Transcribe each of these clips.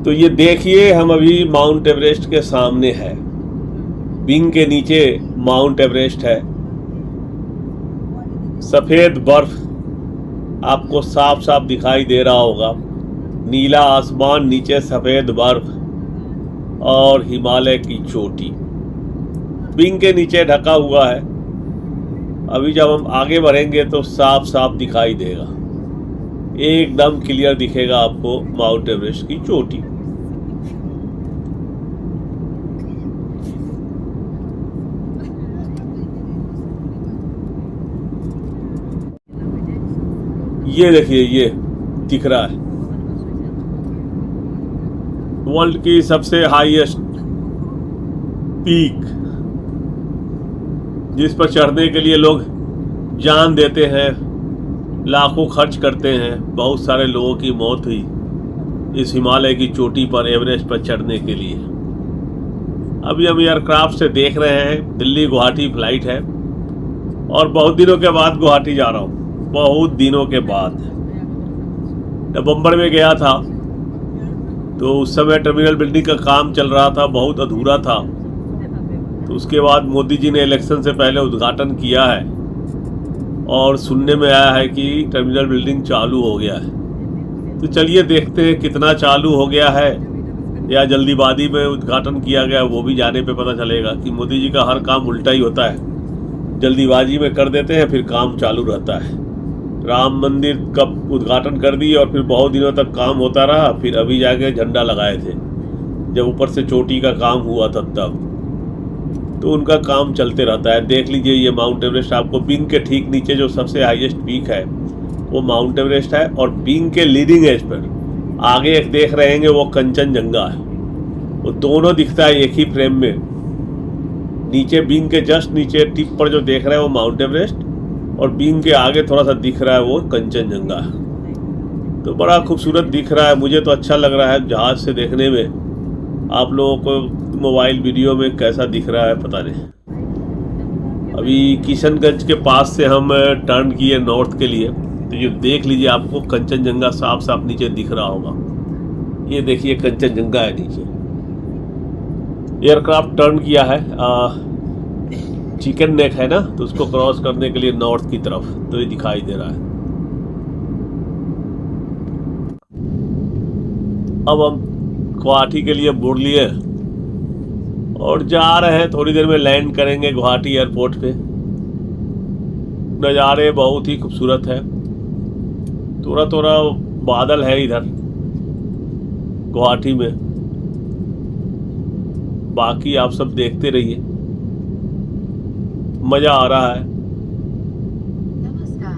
तो ये देखिए, हम अभी माउंट एवरेस्ट के सामने है। विंग के नीचे माउंट एवरेस्ट है। सफेद बर्फ आपको साफ साफ दिखाई दे रहा होगा। नीला आसमान, नीचे सफेद बर्फ और हिमालय की चोटी विंग के नीचे ढका हुआ है। अभी जब हम आगे बढ़ेंगे तो साफ साफ दिखाई देगा, एकदम क्लियर दिखेगा आपको माउंट एवरेस्ट की चोटी। ये देखिए, ये दिख रहा है वर्ल्ड की सबसे हाईएस्ट पीक, जिस पर चढ़ने के लिए लोग जान देते हैं, लाखों खर्च करते हैं। बहुत सारे लोगों की मौत हुई इस हिमालय की चोटी पर एवरेस्ट पर चढ़ने के लिए। अभी हम एयरक्राफ्ट से देख रहे हैं, दिल्ली गुवाहाटी फ्लाइट है और बहुत दिनों के बाद गुवाहाटी जा रहा हूँ। बहुत दिनों के बाद। नवंबर में गया था तो उस समय टर्मिनल बिल्डिंग का काम चल रहा था, बहुत अधूरा था। तो उसके बाद मोदी जी ने इलेक्शन से पहले उद्घाटन किया है और सुनने में आया है कि टर्मिनल बिल्डिंग चालू हो गया है। तो चलिए देखते हैं कितना चालू हो गया है या जल्दीबाजी में उद्घाटन किया गया, वो भी जाने पे पता चलेगा कि मोदी जी का हर काम उल्टा ही होता है। जल्दीबाजी में कर देते हैं, फिर काम चालू रहता है। राम मंदिर कब उद्घाटन कर दी और फिर बहुत दिनों तक काम होता रहा, फिर अभी जाके झंडा लगाए थे जब ऊपर से चोटी का काम हुआ था तब। तो उनका काम चलते रहता है। देख लीजिए, ये माउंट एवरेस्ट आपको विंग के ठीक नीचे जो सबसे हाईएस्ट पीक है वो माउंट एवरेस्ट है, और विंग के लीडिंग एज पर आगे एक देख रहे हैं वो कंचनजंगा है। वो दोनों दिखता है एक ही फ्रेम में। नीचे विंग के जस्ट नीचे टिप पर जो देख रहे हैं वो माउंट एवरेस्ट, और विंग के आगे थोड़ा सा दिख रहा है वो कंचनजंगा है। तो बड़ा खूबसूरत दिख रहा है, मुझे तो अच्छा लग रहा है जहाज से देखने में। आप लोगों को मोबाइल वीडियो में कैसा दिख रहा है पता नहीं। अभी किशनगंज के पास से हम टर्न किए नॉर्थ के लिए, तो ये देख लीजिए, आपको कंचनजंगा साफ साफ नीचे दिख रहा होगा। ये देखिए कंचनजंगा है नीचे। एयरक्राफ्ट टर्न किया है, चिकन नेक है ना, तो उसको क्रॉस करने के लिए नॉर्थ की तरफ, तो ये दिखाई दे रहा है। अब हम गुवाहाटी के लिए मुड़ लिए और जा रहे हैं, थोड़ी देर में लैंड करेंगे गुवाहाटी एयरपोर्ट पे। नज़ारे बहुत ही खूबसूरत है। थोड़ा थोड़ा बादल है इधर गुवाहाटी में, बाकी आप सब देखते रहिए, मजा आ रहा है। नमस्कार,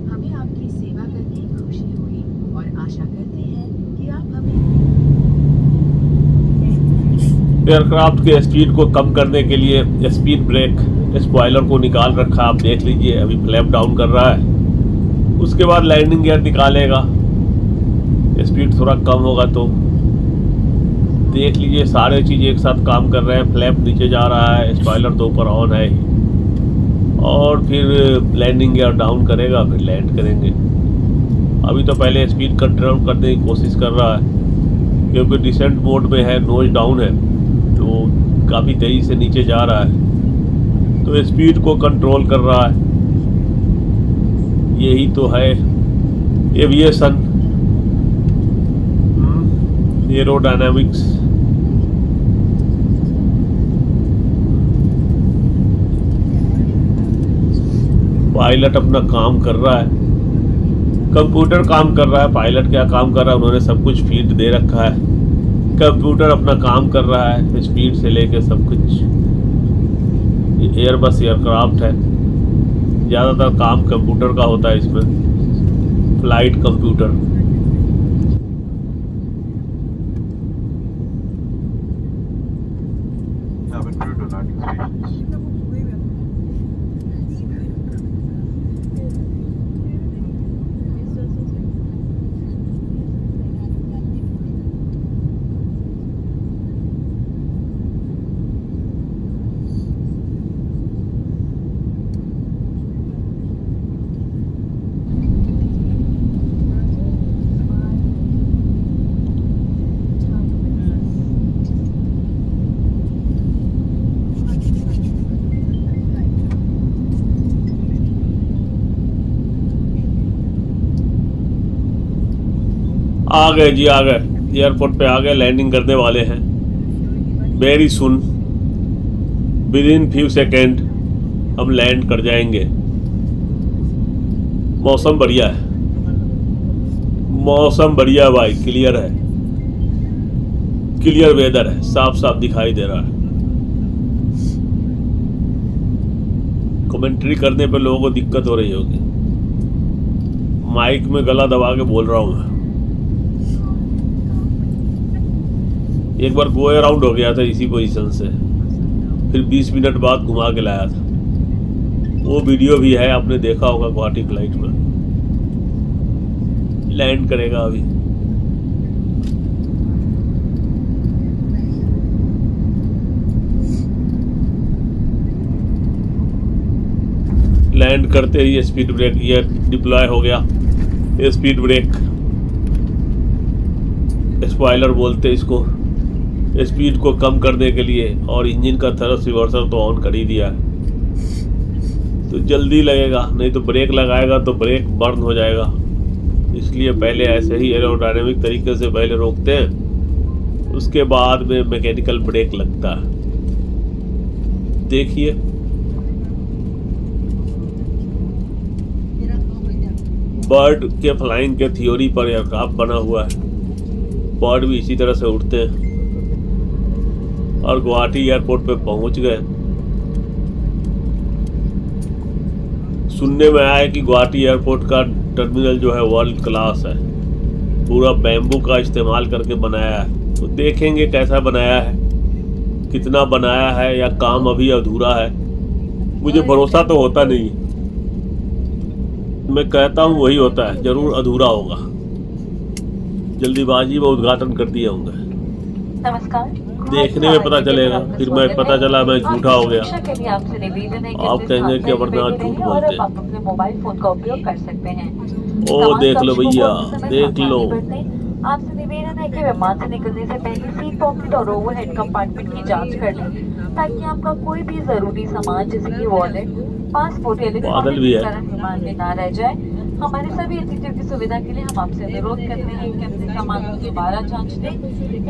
हमें आपकी सेवा करके खुशी हुई और आशा करते हैं कि आप हमें एयरक्राफ्ट के स्पीड को कम करने के लिए स्पीड ब्रेक स्पॉइलर को निकाल रखा, आप देख लीजिए। अभी फ्लैप डाउन कर रहा है, उसके बाद लैंडिंग गियर निकालेगा, स्पीड थोड़ा कम होगा तो देख लीजिए। सारे चीज़ एक साथ काम कर रहे हैं। फ्लैप नीचे जा रहा है, स्पॉइलर तो ऊपर ऑन है ही, और फिर लैंडिंग गियर डाउन करेगा, फिर लैंड करेंगे। अभी तो पहले स्पीड कंट्रोल करने की कोशिश कर रहा है क्योंकि डिसेंट मोड में है, नोज डाउन है, तो काफ़ी तेज़ी से नीचे जा रहा है, तो स्पीड को कंट्रोल कर रहा है। यही तो है एविएशन, एरोडायनामिक्स। पायलट अपना काम कर रहा है, कंप्यूटर काम कर रहा है। पायलट क्या काम कर रहा है, उन्होंने सब कुछ फीड दे रखा है। कंप्यूटर अपना काम कर रहा है, स्पीड से लेके सब कुछ। ये एयरबस एयरक्राफ्ट है, ज़्यादातर काम कंप्यूटर का होता है इसमें, फ्लाइट कंप्यूटर। आ गए जी, आ गए एयरपोर्ट पे, आ गए, लैंडिंग करने वाले हैं very soon, with in few second हम लैंड कर जाएंगे। मौसम बढ़िया है, मौसम बढ़िया भाई, क्लियर है, क्लियर वेदर है, साफ साफ दिखाई दे रहा है। कमेंट्री करने पे लोगों को दिक्कत हो रही होगी, माइक में गला दबा के बोल रहा हूँ मैं। एक बार गो अराउंड हो गया था इसी पोजीशन से, फिर 20 मिनट बाद घुमा के लाया था, वो वीडियो भी है, आपने देखा होगा। गुवाहाटी फ्लाइट में लैंड करेगा अभी। लैंड करते ही स्पीड ब्रेक ये डिप्लॉय हो गया। स्पीड ब्रेक स्पॉइलर बोलते इसको, स्पीड को कम करने के लिए, और इंजन का थ्रस्ट रिवर्सल तो ऑन कर ही दिया है, तो जल्दी लगेगा, नहीं तो ब्रेक लगाएगा तो ब्रेक बर्न हो जाएगा। इसलिए पहले ऐसे ही एरोडायनेमिक तरीके से पहले रोकते हैं, उसके बाद में मैकेनिकल ब्रेक लगता है। देखिए बर्ड के फ्लाइंग के थ्योरी पर एयरक्राफ्ट बना हुआ है, बर्ड भी इसी तरह से उड़ते हैं। और गुवाहाटी एयरपोर्ट पे पहुंच गए। सुनने में आया कि गुवाहाटी एयरपोर्ट का टर्मिनल जो है वर्ल्ड क्लास है, पूरा बैम्बू का इस्तेमाल करके बनाया है। तो देखेंगे कैसा बनाया है, कितना बनाया है, या काम अभी अधूरा है। मुझे भरोसा तो होता नहीं, मैं कहता हूँ वही होता है, जरूर अधूरा होगा। जल्दीबाजी में उद्घाटन कर दिए होंगे, नमस्कार। देखने में पता चलेगा, फिर मैं पता चला मैं झूठा हो गया। आप कहेंगे कि अमरनाथ झूठ बोलते हैं। आप अपने मोबाइल फोन का उपयोग कर सकते हैं। ओ देख लो भैया, देख लो। आपसे निवेदन है कि विमान से निकलने से पहले सीट पॉकेट और ओवरहेड कंपार्टमेंट की जांच कर लें, ताकि आपका कोई भी जरूरी सामान जैसे कि वॉलेट, पासपोर्ट या बादल भी है। विमान में ना रह जाए। हमारे सभी अतिथियों की सुविधा के लिए हम आपसे अनुरोध करते हैं कि अपने सामान को दोबारा जांच लें।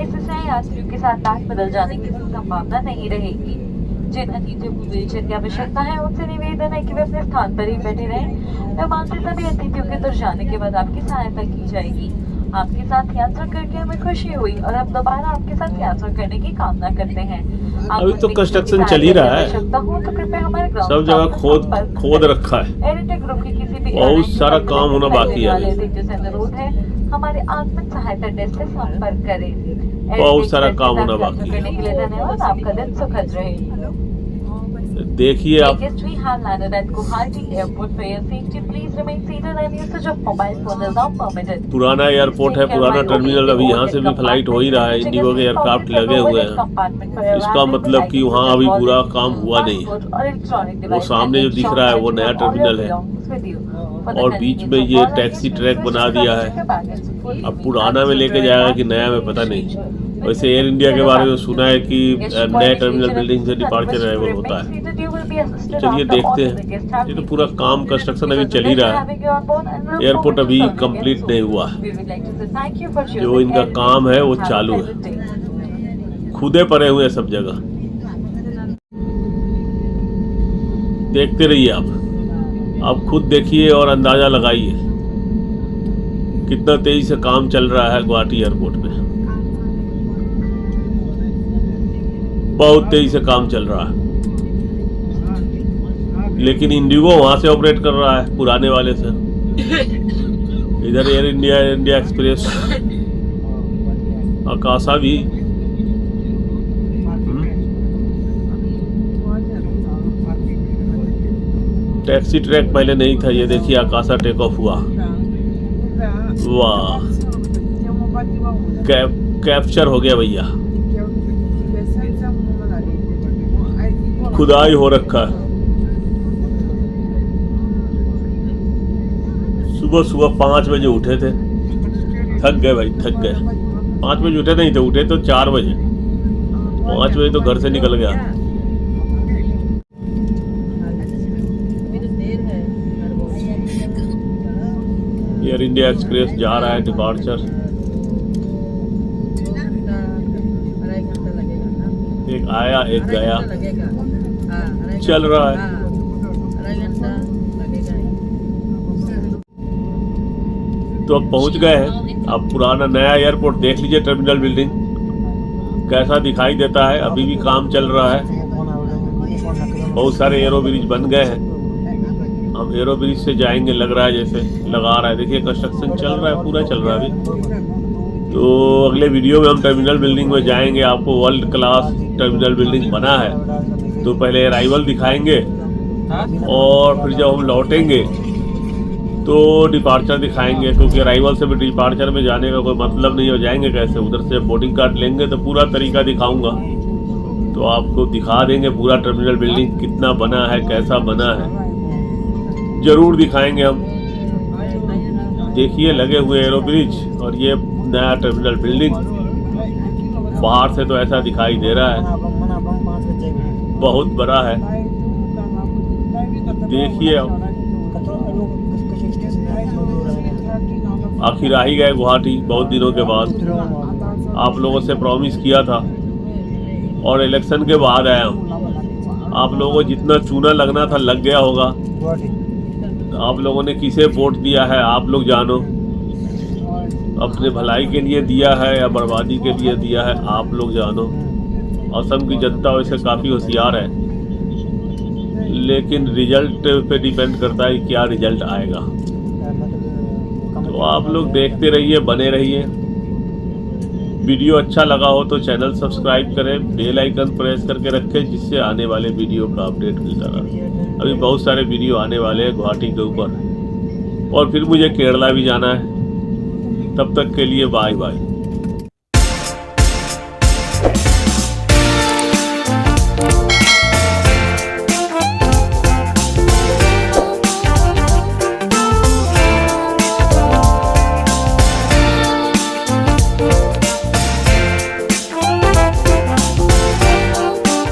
इससे यात्रियों के साथ बैग बदल जाने की संभावना नहीं रहेगी। जिन अतिथियों को व्हीलचेयर की आवश्यकता है उनसे निवेदन है कि वे अपने स्थान पर ही बैठे रहें। विमान से सभी अतिथियों के उतर जाने के बाद आपकी सहायता की जाएगी। आपके साथ यात्रा करके हमें खुशी हुई और अब दोबारा आपके साथ यात्रा करने की कामना करते हैं। अभी तो कंस्ट्रक्शन चल ही रहा है, तो कृपया हमारे सब जगह खोद रखा है, बहुत सारा काम होना बाकी है। अनुरोध है हमारे आगमन सहायता डेस्क से संपर्क करें। बहुत सारा काम होना बाकी है। करने के लिए धन्यवाद। आपका दिन सुखद रहे। देखिए आप, पुराना एयरपोर्ट है, पुराना टर्मिनल, अभी यहाँ से भी फ्लाइट हो ही रहा है, इंडिगो के एयरक्राफ्ट लगे हुए हैं। इसका मतलब कि वहाँ अभी पूरा काम हुआ नहीं है। वो सामने जो दिख रहा है वो नया टर्मिनल है, और बीच में ये टैक्सी ट्रैक बना दिया है। अब पुराना में लेके जाएगा कि नया में पता नहीं। वैसे एयर इंडिया के बारे में सुना है कि नए टर्मिनल बिल्डिंग से डिपार्चर अराइवल होता है। चलिए देखते हैं। ये तो पूरा काम कंस्ट्रक्शन अभी चल ही रहा है, एयरपोर्ट अभी कंप्लीट नहीं हुआ है। जो इनका काम है वो चालू है, खुदे पड़े हुए हैं सब जगह। देखते रहिए आप खुद देखिए और अंदाजा लगाइए कितना तेजी से काम चल रहा है गुवाहाटी एयरपोर्ट पे। बहुत तेजी से काम चल रहा है, लेकिन इंडिगो वहां से ऑपरेट कर रहा है पुराने वाले से। इधर एयर इंडिया एक्सप्रेस, आकाशा भी। टैक्सी ट्रैक पहले नहीं था, ये देखिए आकाशा टेक ऑफ हुआ। वाह, कैप्चर हो गया भैया, खुदाई हो रखा है। सुबह 5 बजे उठे थे, थक गए भाई, थक गए। 5 बजे उठे नहीं थे, उठे तो 4 बजे, 5 बजे तो घर से निकल गया। एयर इंडिया एक्सप्रेस जा रहा है डिपार्चर। एक आया एक गया, चल रहा है। तो अब पहुंच गए हैं। अब पुराना नया एयरपोर्ट देख लीजिए, टर्मिनल बिल्डिंग कैसा दिखाई देता है। अभी भी काम चल रहा है, बहुत सारे एरो ब्रिज बन गए हैं। हम एरो ब्रिज से जाएंगे, लग रहा है जैसे लगा रहा है। देखिए कंस्ट्रक्शन चल रहा है, पूरा चल रहा है अभी। तो अगले वीडियो में हम टर्मिनल बिल्डिंग में जाएंगे। आपको वर्ल्ड क्लास टर्मिनल बिल्डिंग बना है, तो पहले अराइवल दिखाएंगे और फिर जब हम लौटेंगे तो डिपार्चर दिखाएंगे, क्योंकि अराइवल से भी डिपार्चर में जाने का कोई मतलब नहीं हो। जाएंगे कैसे, उधर से बोर्डिंग कार्ड लेंगे तो पूरा तरीका दिखाऊंगा। तो आपको दिखा देंगे पूरा टर्मिनल बिल्डिंग कितना बना है, कैसा बना है, जरूर दिखाएंगे हम। देखिए लगे हुए एरो ब्रिज और ये नया टर्मिनल बिल्डिंग बाहर से तो ऐसा दिखाई दे रहा है, बहुत बड़ा है। देखिए आखिर आ ही गए गुवाहाटी बहुत दिनों के बाद। आप लोगों से प्रॉमिस किया था और इलेक्शन के बाद आया हूँ। आप लोगों को जितना चूना लगना था लग गया होगा। आप लोगों ने किसे वोट दिया है आप लोग जानो, अपने भलाई के लिए दिया है या बर्बादी के लिए दिया है आप लोग जानो। असम की जनता वैसे काफ़ी होशियार है, लेकिन रिजल्ट पे डिपेंड करता है क्या रिजल्ट आएगा। तो आप लोग देखते रहिए, बने रहिए। वीडियो अच्छा लगा हो तो चैनल सब्सक्राइब करें, बेल आइकन प्रेस करके रखें, जिससे आने वाले वीडियो का अपडेट मिलता रहे। अभी बहुत सारे वीडियो आने वाले हैं गुवाहाटी के ऊपर, और फिर मुझे केरला भी जाना है। तब तक के लिए बाय बाय।